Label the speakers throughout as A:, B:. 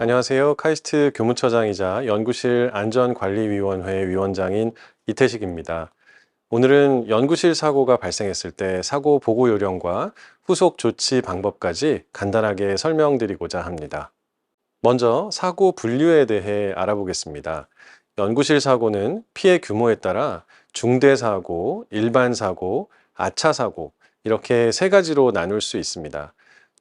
A: 안녕하세요. 카이스트 교무처장이자 연구실 안전관리위원회 위원장인 이태식입니다. 오늘은 연구실 사고가 발생했을 때 사고 보고 요령과 후속 조치 방법까지 간단하게 설명드리고자 합니다. 먼저 사고 분류에 대해 알아보겠습니다. 연구실 사고는 피해 규모에 따라 중대 사고, 일반 사고, 아차 사고 이렇게 세 가지로 나눌 수 있습니다.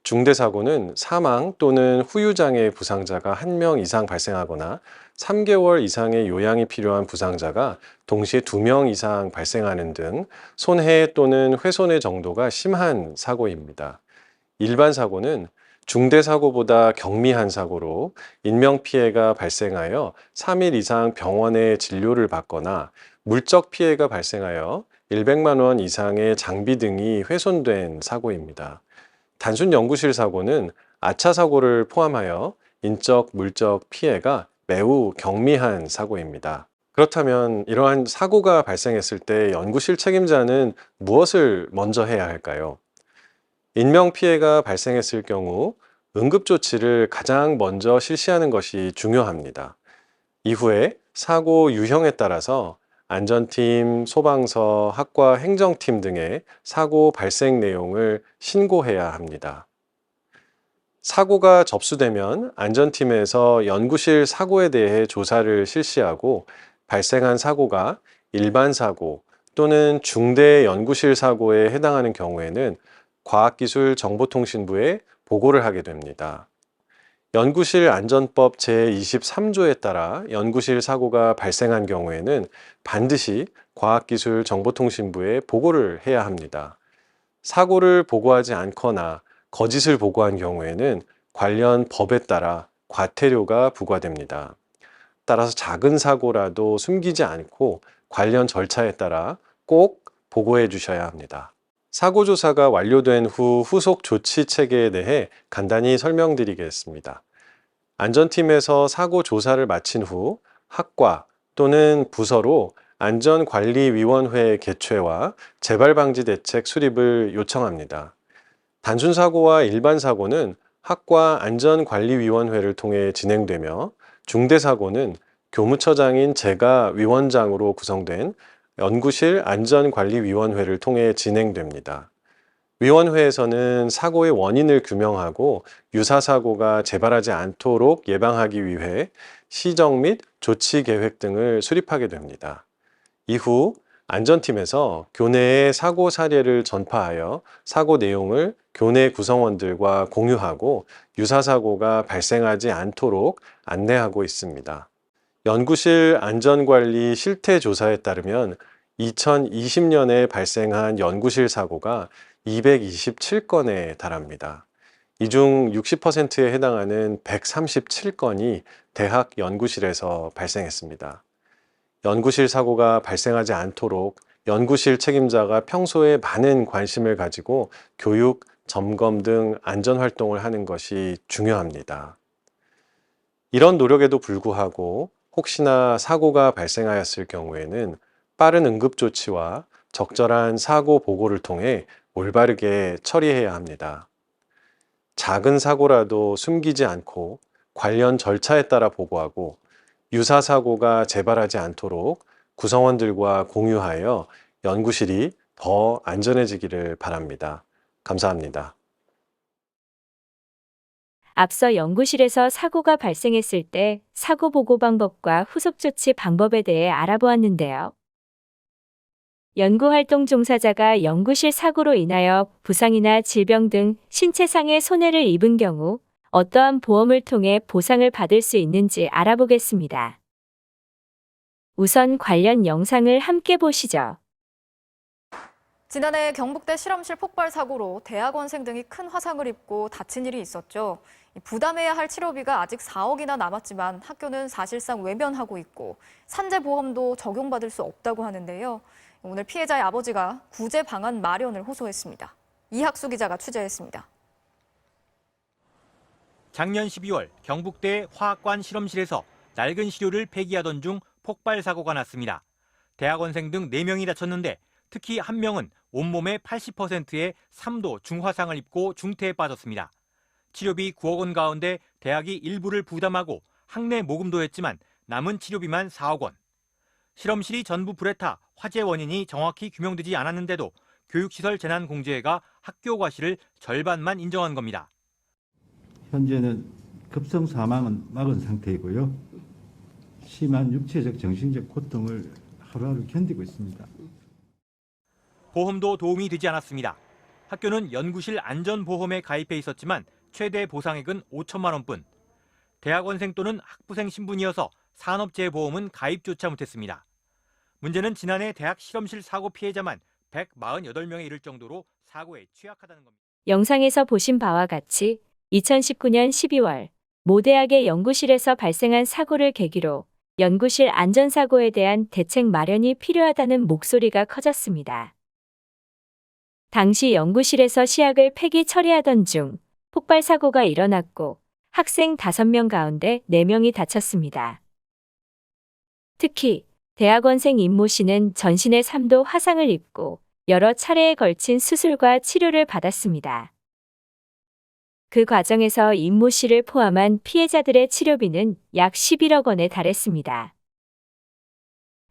A: 중대 사고는 사망 또는 후유장애 부상자가 1명 이상 발생하거나 3개월 이상의 요양이 필요한 부상자가 동시에 2명 이상 발생하는 등 손해 또는 훼손의 정도가 심한 사고입니다. 일반 사고는 중대 사고보다 경미한 사고로 인명피해가 발생하여 3일 이상 병원에 진료를 받거나 물적 피해가 발생하여 100만 원 이상의 장비 등이 훼손된 사고입니다. 단순 연구실 사고는 아차 사고를 포함하여 인적, 물적 피해가 매우 경미한 사고입니다. 그렇다면 이러한 사고가 발생했을 때 연구실 책임자는 무엇을 먼저 해야 할까요? 인명피해가 발생했을 경우 응급조치를 가장 먼저 실시하는 것이 중요합니다. 이후에 사고 유형에 따라서 안전팀, 소방서, 학과 행정팀 등의 사고 발생 내용을 신고해야 합니다. 사고가 접수되면 안전팀에서 연구실 사고에 대해 조사를 실시하고 발생한 사고가 일반 사고 또는 중대 연구실 사고에 해당하는 경우에는 과학기술정보통신부에 보고를 하게 됩니다. 연구실 안전법 제23조에 따라 연구실 사고가 발생한 경우에는 반드시 과학기술정보통신부에 보고를 해야 합니다. 사고를 보고하지 않거나 거짓을 보고한 경우에는 관련 법에 따라 과태료가 부과됩니다. 따라서 작은 사고라도 숨기지 않고 관련 절차에 따라 꼭 보고해 주셔야 합니다. 사고 조사가 완료된 후 후속 조치 체계에 대해 간단히 설명드리겠습니다. 안전팀에서 사고 조사를 마친 후 학과 또는 부서로 안전관리위원회 개최와 재발방지 대책 수립을 요청합니다. 단순 사고와 일반 사고는 학과 안전관리위원회를 통해 진행되며 중대 사고는 교무처장인 제가 위원장으로 구성된 연구실 안전관리위원회를 통해 진행됩니다. 위원회에서는 사고의 원인을 규명하고 유사 사고가 재발하지 않도록 예방하기 위해 시정 및 조치 계획 등을 수립하게 됩니다. 이후 안전팀에서 교내에 사고 사례를 전파하여 사고 내용을 교내 구성원들과 공유하고 유사 사고가 발생하지 않도록 안내하고 있습니다. 연구실 안전관리 실태조사에 따르면 2020년에 발생한 연구실 사고가 227건에 달합니다. 이 중 60%에 해당하는 137건이 대학 연구실에서 발생했습니다. 연구실 사고가 발생하지 않도록 연구실 책임자가 평소에 많은 관심을 가지고 교육, 점검 등 안전활동을 하는 것이 중요합니다. 이런 노력에도 불구하고 혹시나 사고가 발생하였을 경우에는 빠른 응급조치와 적절한 사고 보고를 통해 올바르게 처리해야 합니다. 작은 사고라도 숨기지 않고 관련 절차에 따라 보고하고 유사 사고가 재발하지 않도록 구성원들과 공유하여 연구실이 더 안전해지기를 바랍니다. 감사합니다.
B: 앞서 연구실에서 사고가 발생했을 때 사고 보고 방법과 후속 조치 방법에 대해 알아보았는데요. 연구활동 종사자가 연구실 사고로 인하여 부상이나 질병 등 신체상의 손해를 입은 경우 어떠한 보험을 통해 보상을 받을 수 있는지 알아보겠습니다. 우선 관련 영상을 함께 보시죠.
C: 지난해 경북대 실험실 폭발 사고로 대학원생 등이 큰 화상을 입고 다친 일이 있었죠. 부담해야 할 치료비가 아직 4억이나 남았지만 학교는 사실상 외면하고 있고 산재보험도 적용받을 수 없다고 하는데요. 오늘 피해자의 아버지가 구제 방안 마련을 호소했습니다. 이학수 기자가 취재했습니다.
D: 작년 12월 경북대 화학관 실험실에서 낡은 시료를 폐기하던 중 폭발 사고가 났습니다. 대학원생 등 4명이 다쳤는데 특히 1명은 온몸의 80%의 3도 중화상을 입고 중태에 빠졌습니다. 치료비 9억 원 가운데 대학이 일부를 부담하고 학내 모금도 했지만 남은 치료비만 4억 원. 실험실이 전부 불에 타 화재 원인이 정확히 규명되지 않았는데도 교육시설 재난공제회가 학교 과실을 절반만 인정한 겁니다.
E: 현재는 급성 사망은 막은 상태이고요. 심한 육체적, 정신적 고통을 하루하루 견디고 있습니다.
D: 보험도 도움이 되지 않았습니다. 학교는 연구실 안전보험에 가입해 있었지만 최대 보상액은 5천만 원뿐. 대학원생 또는 학부생 신분이어서 산업재해보험은 가입조차 못했습니다. 문제는 지난해 대학 실험실 사고 피해자만 148명에 이를 정도로 사고에 취약하다는 겁니다.
B: 영상에서 보신 바와 같이 2019년 12월 모 대학의 연구실에서 발생한 사고를 계기로 연구실 안전사고에 대한 대책 마련이 필요하다는 목소리가 커졌습니다. 당시 연구실에서 시약을 폐기 처리하던 중 폭발 사고가 일어났고 학생 5명 가운데 4명이 다쳤습니다. 특히 대학원생 임모 씨는 전신에 3도 화상을 입고 여러 차례에 걸친 수술과 치료를 받았습니다. 그 과정에서 임모 씨를 포함한 피해자들의 치료비는 약 11억 원에 달했습니다.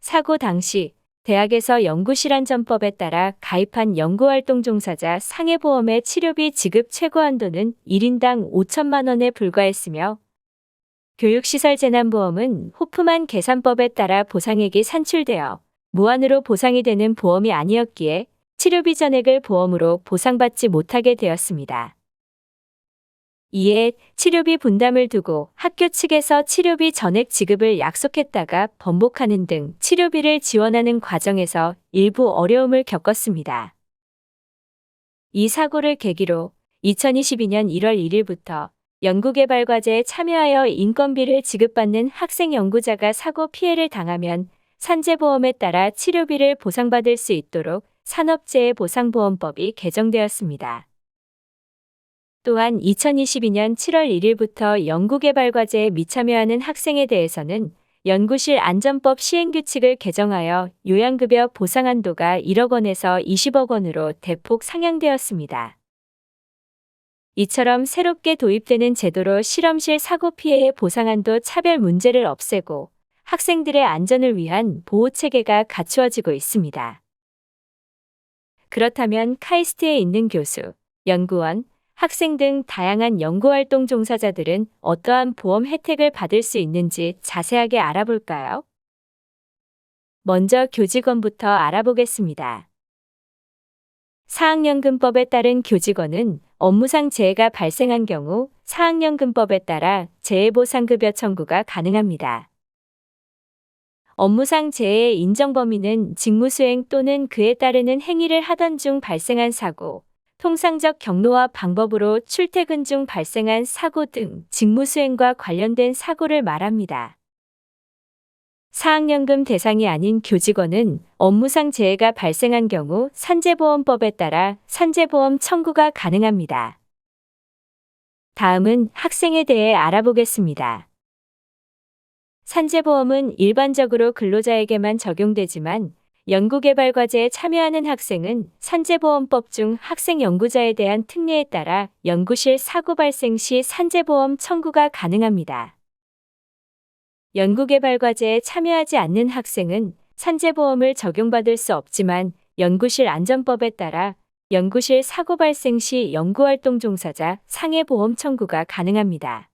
B: 사고 당시 대학에서 연구실안전법에 따라 가입한 연구활동 종사자 상해보험의 치료비 지급 최고 한도는 1인당 5천만 원에 불과했으며 교육시설 재난보험은 호프만 계산법에 따라 보상액이 산출되어 무한으로 보상이 되는 보험이 아니었기에 치료비 전액을 보험으로 보상받지 못하게 되었습니다. 이에 치료비 분담을 두고 학교 측에서 치료비 전액 지급을 약속했다가 번복하는 등 치료비를 지원하는 과정에서 일부 어려움을 겪었습니다. 이 사고를 계기로 2022년 1월 1일부터 연구개발과제에 참여하여 인건비를 지급받는 학생 연구자가 사고 피해를 당하면 산재보험에 따라 치료비를 보상받을 수 있도록 산업재해보상보험법이 개정되었습니다. 또한 2022년 7월 1일부터 연구개발과제에 미참여하는 학생에 대해서는 연구실 안전법 시행규칙을 개정하여 요양급여 보상 한도가 1억 원에서 20억 원으로 대폭 상향되었습니다. 이처럼 새롭게 도입되는 제도로 실험실 사고 피해의 보상 한도 차별 문제를 없애고 학생들의 안전을 위한 보호체계가 갖추어지고 있습니다. 그렇다면 카이스트에 있는 교수, 연구원, 학생 등 다양한 연구활동 종사자들은 어떠한 보험 혜택을 받을 수 있는지 자세하게 알아볼까요? 먼저 교직원부터 알아보겠습니다. 사학연금법에 따른 교직원은 업무상 재해가 발생한 경우 사학연금법에 따라 재해보상급여 청구가 가능합니다. 업무상 재해의 인정 범위는 직무수행 또는 그에 따르는 행위를 하던 중 발생한 사고, 통상적 경로와 방법으로 출퇴근 중 발생한 사고 등 직무수행과 관련된 사고를 말합니다. 사학연금 대상이 아닌 교직원은 업무상 재해가 발생한 경우 산재보험법에 따라 산재보험 청구가 가능합니다. 다음은 학생에 대해 알아보겠습니다. 산재보험은 일반적으로 근로자에게만 적용되지만 연구개발과제에 참여하는 학생은 산재보험법 중 학생 연구자에 대한 특례에 따라 연구실 사고 발생 시 산재보험 청구가 가능합니다. 연구개발과제에 참여하지 않는 학생은 산재보험을 적용받을 수 없지만 연구실 안전법에 따라 연구실 사고 발생 시 연구활동 종사자 상해보험 청구가 가능합니다.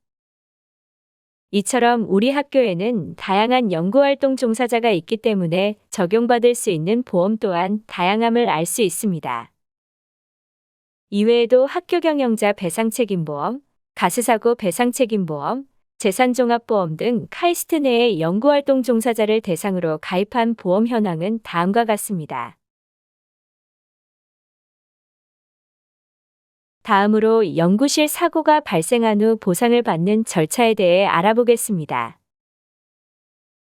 B: 이처럼 우리 학교에는 다양한 연구활동 종사자가 있기 때문에 적용받을 수 있는 보험 또한 다양함을 알 수 있습니다. 이외에도 학교경영자 배상책임보험, 가스사고 배상책임보험, 재산종합보험 등 카이스트 내의 연구활동 종사자를 대상으로 가입한 보험 현황은 다음과 같습니다. 다음으로 연구실 사고가 발생한 후 보상을 받는 절차에 대해 알아보겠습니다.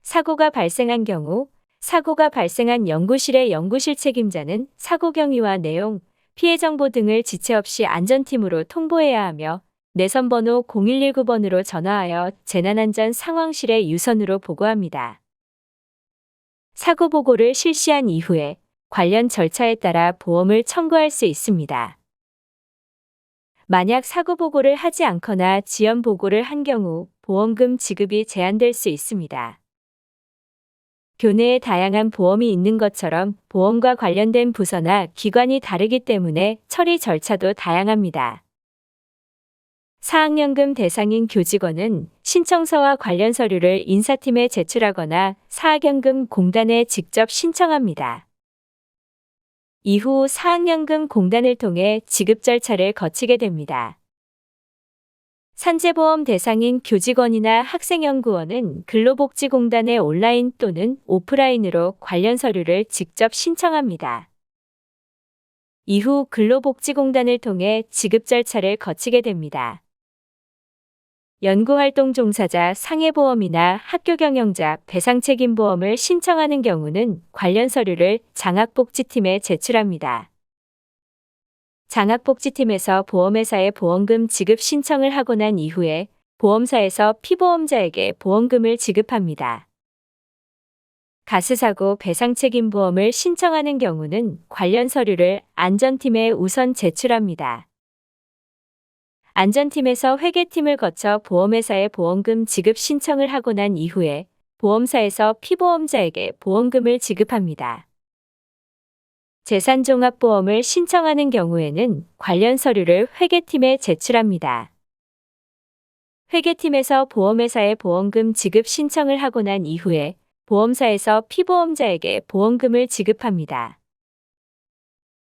B: 사고가 발생한 경우, 사고가 발생한 연구실의 연구실 책임자는 사고 경위와 내용, 피해 정보 등을 지체 없이 안전팀으로 통보해야 하며 내선번호 0119번으로 전화하여 재난안전 상황실에 유선으로 보고합니다. 사고 보고를 실시한 이후에 관련 절차에 따라 보험을 청구할 수 있습니다. 만약 사고 보고를 하지 않거나 지연 보고를 한 경우 보험금 지급이 제한될 수 있습니다. 교내에 다양한 보험이 있는 것처럼 보험과 관련된 부서나 기관이 다르기 때문에 처리 절차도 다양합니다. 사학연금 대상인 교직원은 신청서와 관련 서류를 인사팀에 제출하거나 사학연금 공단에 직접 신청합니다. 이후 사학연금 공단을 통해 지급 절차를 거치게 됩니다. 산재보험 대상인 교직원이나 학생연구원은 근로복지공단에 온라인 또는 오프라인으로 관련 서류를 직접 신청합니다. 이후 근로복지공단을 통해 지급 절차를 거치게 됩니다. 연구활동 종사자 상해보험이나 학교경영자 배상책임보험을 신청하는 경우는 관련 서류를 장학복지팀에 제출합니다. 장학복지팀에서 보험회사에 보험금 지급 신청을 하고 난 이후에 보험사에서 피보험자에게 보험금을 지급합니다. 가스사고 배상책임보험을 신청하는 경우는 관련 서류를 안전팀에 우선 제출합니다. 안전팀에서 회계팀을 거쳐 보험회사에 보험금 지급 신청을 하고 난 이후에 보험사에서 피보험자에게 보험금을 지급합니다. 재산종합보험을 신청하는 경우에는 관련 서류를 회계팀에 제출합니다. 회계팀에서 보험회사에 보험금 지급 신청을 하고 난 이후에 보험사에서 피보험자에게 보험금을 지급합니다.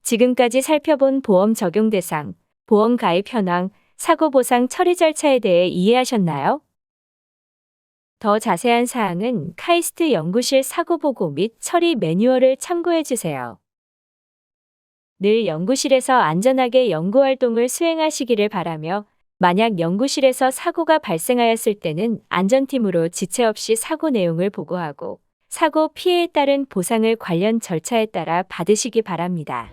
B: 지금까지 살펴본 보험 적용 대상, 보험 가입 현황, 사고 보상 처리 절차에 대해 이해하셨나요? 더 자세한 사항은 카이스트 연구실 사고보고 및 처리 매뉴얼을 참고해 주세요. 늘 연구실에서 안전하게 연구활동을 수행하시기를 바라며 만약 연구실에서 사고가 발생하였을 때는 안전팀으로 지체 없이 사고 내용을 보고하고 사고 피해에 따른 보상을 관련 절차에 따라 받으시기 바랍니다.